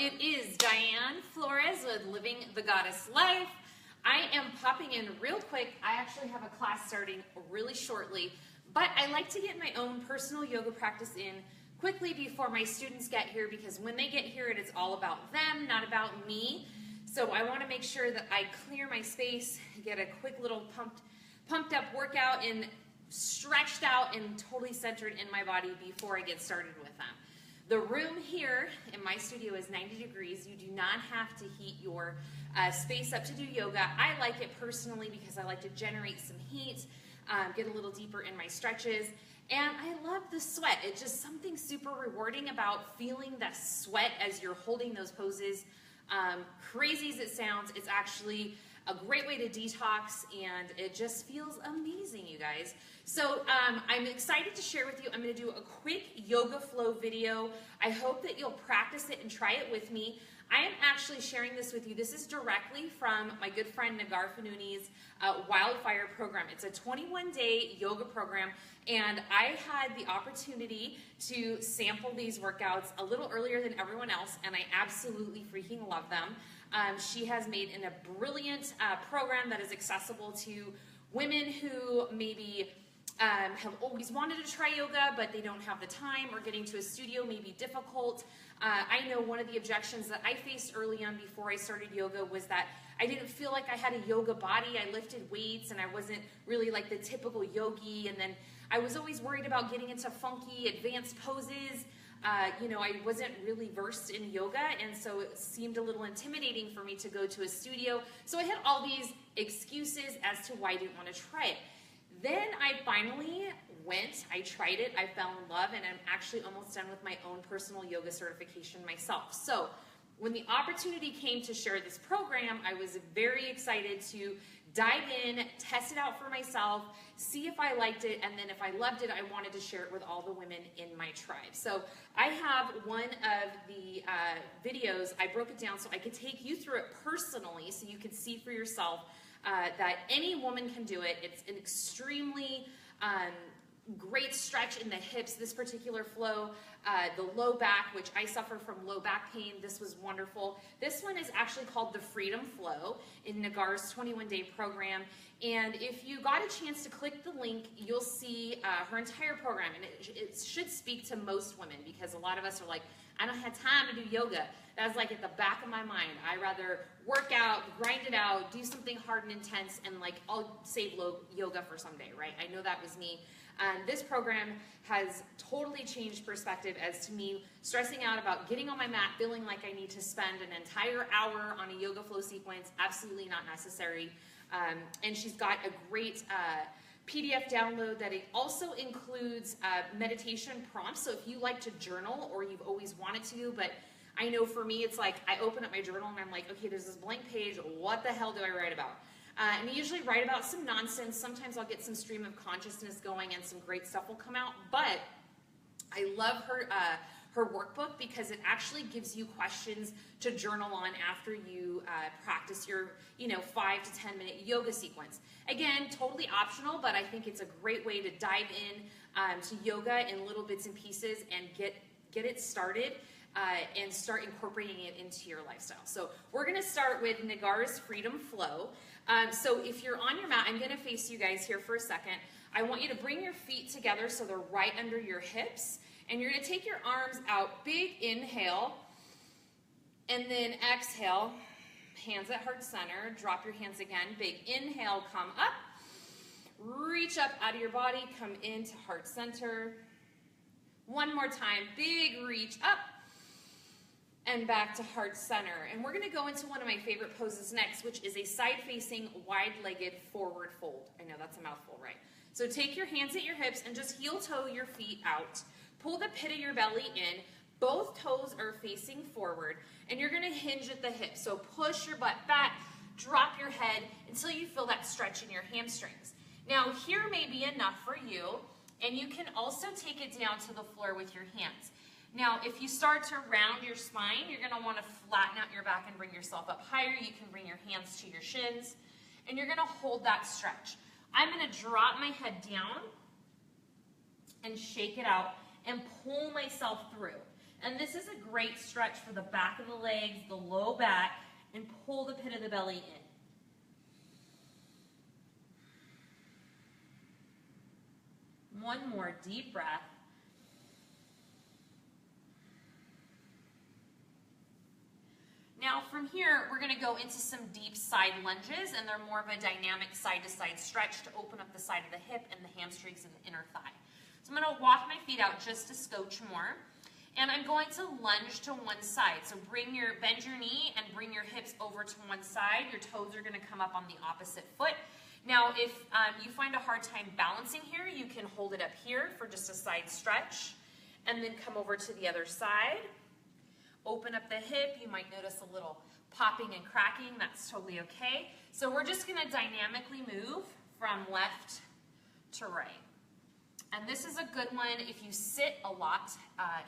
it is Diane Flores with Living the Goddess Life. I am popping in real quick. I actually have a class starting really shortly, but I like to get my own personal yoga practice in quickly before my students get here, because when they get here, it is all about them, not about me. So I want to make sure that I clear my space, get a quick little pumped up workout and stretched out and totally centered in my body before I get started with them. The room here in my studio is 90 degrees. You do not have to heat your space up to do yoga. I like it personally because I like to generate some heat, get a little deeper in my stretches, and I love the sweat. It's just something super rewarding about feeling that sweat as you're holding those poses. Crazy as it sounds, it's actually a great way to detox, and it just feels amazing, you guys. So I'm excited to share with you. I'm going to do a quick yoga flow video. I hope that you'll practice it and try it with me. I am actually sharing this with you. This is directly from my good friend Neghar Wildfire program. It's a 21-day yoga program, and I had the opportunity to sample these workouts a little earlier than everyone else, and I absolutely freaking love them. She has made a brilliant program that is accessible to women who maybe have always wanted to try yoga, but they don't have the time, or getting to a studio may be difficult. I know one of the objections that I faced early on before I started yoga was that I didn't feel like I had a yoga body. I lifted weights and I wasn't really like the typical yogi, and then I was always worried about getting into funky advanced poses. You know, I wasn't really versed in yoga, and so it seemed a little intimidating for me to go to a studio. So I had all these excuses as to why I didn't want to try it. Then I finally went, I tried it, I fell in love, and I'm actually almost done with my own personal yoga certification myself. So when the opportunity came to share this program, I was very excited to dive in, test it out for myself, see if I liked it, and then if I loved it, I wanted to share it with all the women in my tribe. So I have one of the videos, I broke it down so I could take you through it personally so you could see for yourself that any woman can do it. It's an extremely great stretch in the hips, this particular flow, the low back, which I suffer from low back pain. This was wonderful. This one is actually called the Freedom Flow in Neghar's 21-day program. And if you got a chance to click the link, you'll see her entire program. And it should speak to most women, because a lot of us are like, I don't have time to do yoga. That's like at the back of my mind. I rather work out, grind it out, do something hard and intense, and like I'll save yoga for someday, right? I know that was me. This program has totally changed perspective as to me stressing out about getting on my mat, feeling like I need to spend an entire hour on a yoga flow sequence. Absolutely not necessary. And she's got a great PDF download that it also includes meditation prompts. So if you like to journal, or you've always wanted to, but I know for me it's like I open up my journal and I'm like, okay, there's this blank page. What the hell do I write about? And I usually write about some nonsense. Sometimes I'll get some stream of consciousness going and some great stuff will come out. But I love her workbook, because it actually gives you questions to journal on after you practice your 5 to 10 minute yoga sequence. Again, totally optional, but I think it's a great way to dive in to yoga in little bits and pieces and get it started and start incorporating it into your lifestyle. So we're going to start with Neghar's Freedom Flow. So if you're on your mat, I'm going to face you guys here for a second. I want you to bring your feet together so they're right under your hips. And you're going to take your arms out. Big inhale. And then exhale. Hands at heart center. Drop your hands again. Big inhale. Come up. Reach up out of your body. Come into heart center. One more time. Big reach up. And back to heart center. And we're going to go into one of my favorite poses next, which is a side-facing, wide-legged forward fold. I know that's a mouthful, right? So take your hands at your hips and just heel-toe your feet out. Pull the pit of your belly in. Both toes are facing forward, and you're going to hinge at the hips. So push your butt back, drop your head until you feel that stretch in your hamstrings. Now, here may be enough for you, and you can also take it down to the floor with your hands. Now, if you start to round your spine, you're going to want to flatten out your back and bring yourself up higher. You can bring your hands to your shins, and you're going to hold that stretch. I'm going to drop my head down and shake it out and pull myself through. And this is a great stretch for the back of the legs, the low back, and pull the pit of the belly in. One more deep breath. Now from here, we're going to go into some deep side lunges, and they're more of a dynamic side-to-side stretch to open up the side of the hip and the hamstrings and the inner thigh. So I'm going to walk my feet out just a scotch more, and I'm going to lunge to one side. So bend your knee and bring your hips over to one side. Your toes are going to come up on the opposite foot. Now, if you find a hard time balancing here, you can hold it up here for just a side stretch, and then come over to the other side. Open up the hip. You might notice a little popping and cracking. That's totally okay. So we're just going to dynamically move from left to right. And this is a good one if you sit a lot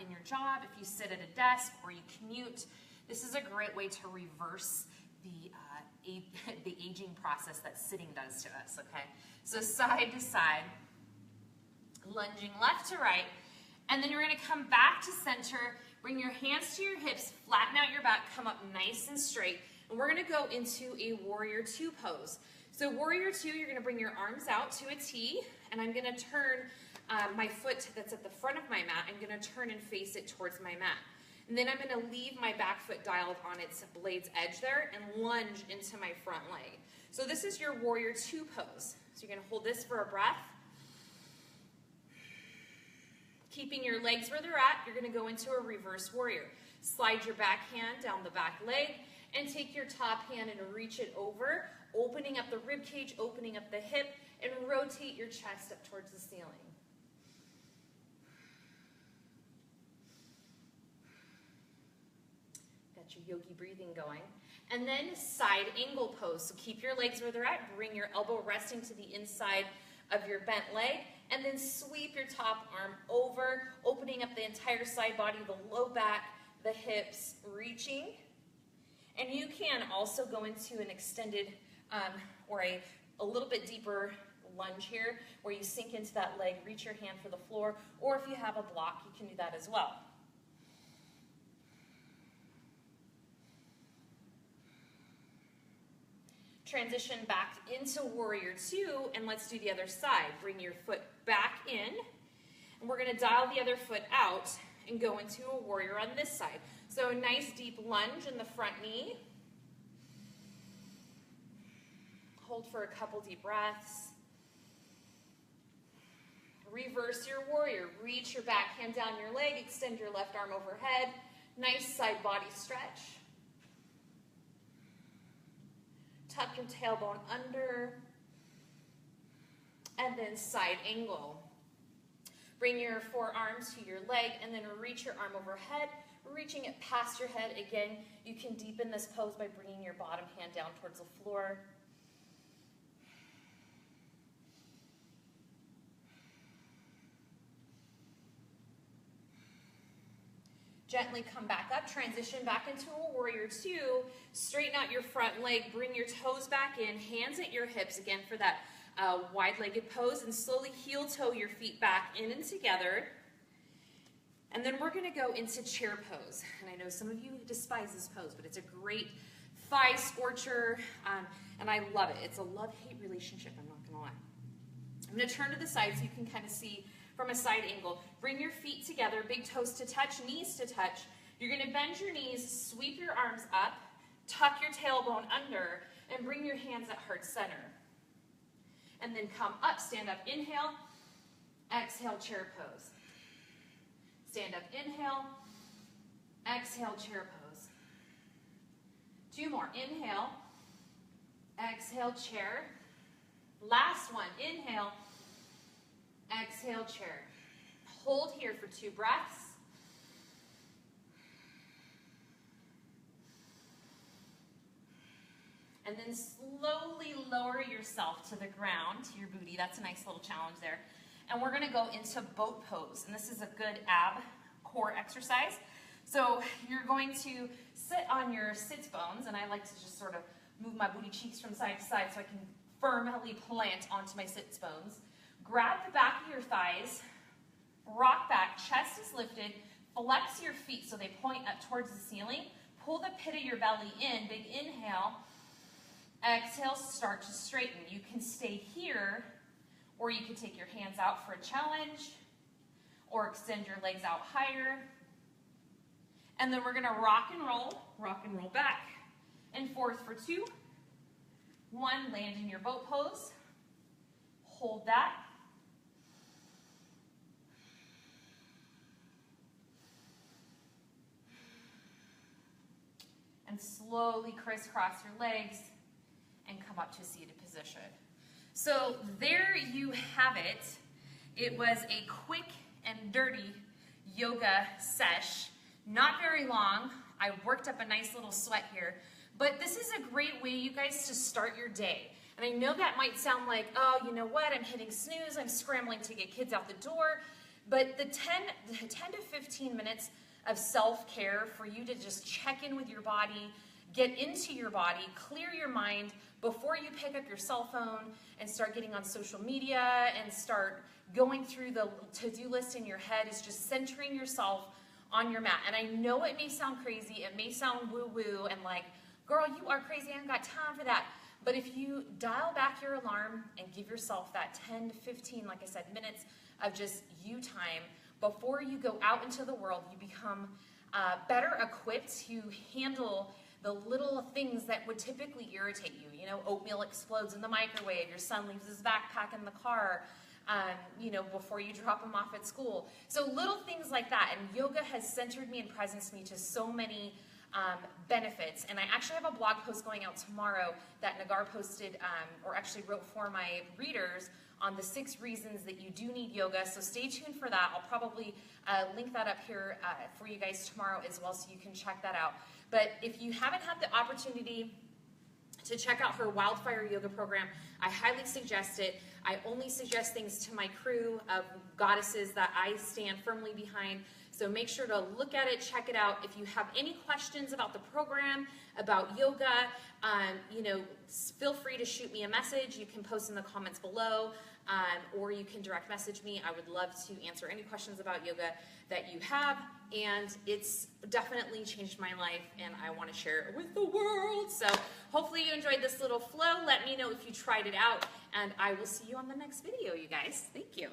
in your job, if you sit at a desk or you commute. This is a great way to reverse the aging process that sitting does to us, okay? So side to side, lunging left to right, and then you're going to come back to center, bring your hands to your hips, flatten out your back, come up nice and straight, and we're going to go into a warrior two pose. So warrior two, you're going to bring your arms out to a T, and I'm going to turn my foot that's at the front of my mat, I'm going to turn and face it towards my mat. And then I'm going to leave my back foot dialed on its blade's edge there and lunge into my front leg. So this is your warrior two pose. So you're going to hold this for a breath. Keeping your legs where they're at, you're going to go into a reverse warrior. Slide your back hand down the back leg and take your top hand and reach it over, opening up the rib cage, opening up the hip, and rotate your chest up towards the ceiling. Your yogi breathing going. And then side angle pose. So keep your legs where they're at, bring your elbow resting to the inside of your bent leg, and then sweep your top arm over, opening up the entire side body, the low back, the hips, reaching. And you can also go into an extended or a little bit deeper lunge here, where you sink into that leg, reach your hand for the floor, or if you have a block, you can do that as well. Transition back into warrior two, and let's do the other side. Bring your foot back in, and we're going to dial the other foot out and go into a warrior on this side. So a nice deep lunge in the front knee. Hold for a couple deep breaths. Reverse your warrior. Reach your back hand down your leg, extend your left arm overhead. Nice side body stretch. Tuck your tailbone under, and then side angle. Bring your forearms to your leg, and then reach your arm overhead, reaching it past your head. Again, you can deepen this pose by bringing your bottom hand down towards the floor. Gently come back up, transition back into a warrior two, straighten out your front leg, bring your toes back in, hands at your hips, again for that wide-legged pose, and slowly heel toe your feet back in and together. And then we're gonna go into chair pose. And I know some of you despise this pose, but it's a great thigh scorcher, and I love it. It's a love-hate relationship, I'm not gonna lie. I'm gonna turn to the side so you can kind of see from a side angle. Bring your feet together, big toes to touch, knees to touch. You're going to bend your knees, sweep your arms up, tuck your tailbone under, and bring your hands at heart center. And then come up, stand up, inhale, exhale, chair pose. Stand up, inhale, exhale, chair pose. Two more, inhale, exhale, chair. Last one, inhale, exhale, chair. Hold here for 2 breaths. And then slowly lower yourself to the ground, to your booty. That's a nice little challenge there. And we're gonna go into boat pose. And this is a good ab core exercise. So you're going to sit on your sits bones, and I like to just sort of move my booty cheeks from side to side so I can firmly plant onto my sits bones. Grab the back of your thighs, rock back, chest is lifted, flex your feet so they point up towards the ceiling. Pull the pit of your belly in, big inhale. Exhale, start to straighten. You can stay here, or you can take your hands out for a challenge, or extend your legs out higher. And then we're gonna rock and roll back and forth for 2. 1, land in your boat pose. Hold that. And slowly crisscross your legs and come up to seated position. So there you have it. It was a quick and dirty yoga sesh. Not very long. I worked up a nice little sweat here. But this is a great way, you guys, to start your day. And I know that might sound like, oh, you know what, I'm hitting snooze, I'm scrambling to get kids out the door. But the 10 to 15 minutes of self-care for you to just check in with your body, get into your body, clear your mind before you pick up your cell phone and start getting on social media and start going through the to-do list in your head, is just centering yourself on your mat. And I know it may sound crazy, it may sound woo-woo and like, girl, you are crazy, I haven't got time for that. But if you dial back your alarm and give yourself that 10 to 15, like I said, minutes of just you time before you go out into the world, you become better equipped to handle the little things that would typically irritate you. You know, oatmeal explodes in the microwave, your son leaves his backpack in the car, you know, before you drop him off at school. So little things like that. And yoga has centered me and presenced me to so many benefits. And I actually have a blog post going out tomorrow that Neghar posted, or actually wrote for my readers, on the 6 reasons that you do need yoga. So stay tuned for that. I'll probably link that up here for you guys tomorrow as well, so you can check that out. But if you haven't had the opportunity to check out her Wildfire Yoga program, I highly suggest it. I only suggest things to my crew of goddesses that I stand firmly behind. So make sure to look at it, check it out. If you have any questions about the program, about yoga, you know, feel free to shoot me a message. You can post in the comments below, or you can direct message me. I would love to answer any questions about yoga that you have. And it's definitely changed my life, and I want to share it with the world. So hopefully you enjoyed this little flow. Let me know if you tried it out, and I will see you on the next video, you guys. Thank you.